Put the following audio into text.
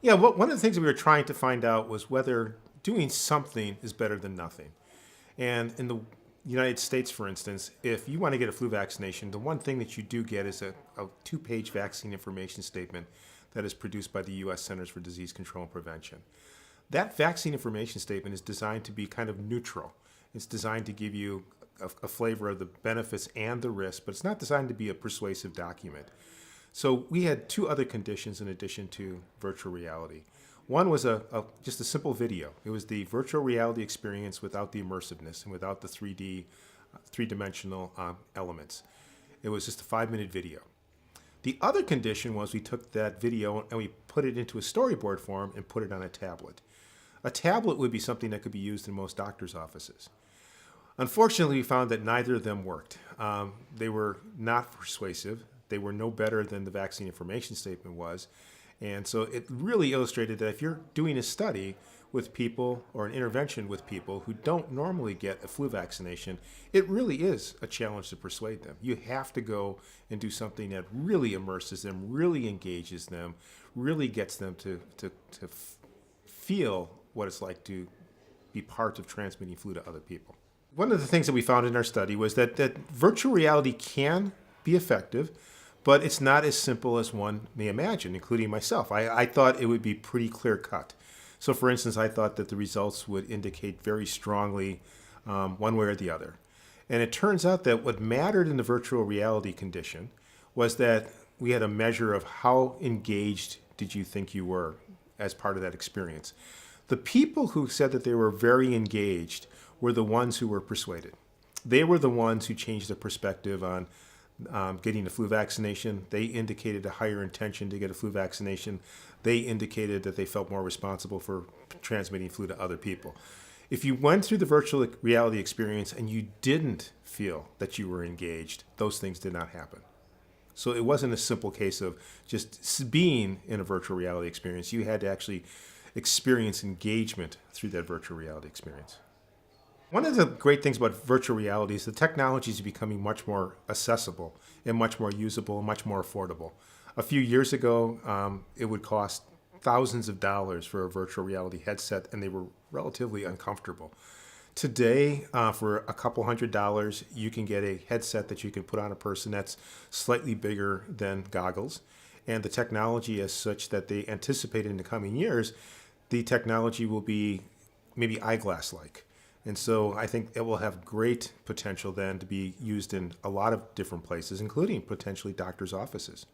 Yeah, one of the things that we were trying to find out was whether doing something is better than nothing. And in the United States, for instance, if you want to get a flu vaccination, the one thing that you do get is a two-page vaccine information statement that is produced by the U.S. Centers for Disease Control and Prevention. That vaccine information statement is designed to be kind of neutral. It's designed to give you a flavor of the benefits and the risks, but it's not designed to be a persuasive document. So we had two other conditions in addition to virtual reality. One was just a simple video. It was the virtual reality experience without the immersiveness and without the three-dimensional elements. It was just a 5-minute video. The other condition was we took that video and we put it into a storyboard form and put it on a tablet. A tablet would be something that could be used in most doctors' offices. Unfortunately, we found that neither of them worked. They were not persuasive. They were no better than the vaccine information statement was. And so it really illustrated that if you're doing a study with people or an intervention with people who don't normally get a flu vaccination, it really is a challenge to persuade them. You have to go and do something that really immerses them, really engages them, really gets them to feel what it's like to be part of transmitting flu to other people. One of the things that we found in our study was that virtual reality can be effective, but it's not as simple as one may imagine, including myself. I thought it would be pretty clear cut. So for instance, I thought that the results would indicate very strongly one way or the other. And it turns out that what mattered in the virtual reality condition was that we had a measure of how engaged did you think you were as part of that experience. The people who said that they were very engaged were the ones who were persuaded. They were the ones who changed their perspective on getting a flu vaccination. They indicated a higher intention to get a flu vaccination. They indicated that they felt more responsible for transmitting flu to other people. If you went through the virtual reality experience and you didn't feel that you were engaged, those things did not happen. So it wasn't a simple case of just being in a virtual reality experience. You had to actually experience engagement through that virtual reality experience. One of the great things about virtual reality is the technology is becoming much more accessible and much more usable and much more affordable. A few years ago, it would cost thousands of dollars for a virtual reality headset, and they were relatively uncomfortable. Today, for a couple $100, you can get a headset that you can put on a person that's slightly bigger than goggles. And the technology is such that they anticipate in the coming years, the technology will be maybe eyeglass-like. And so I think it will have great potential then to be used in a lot of different places, including potentially doctors' offices.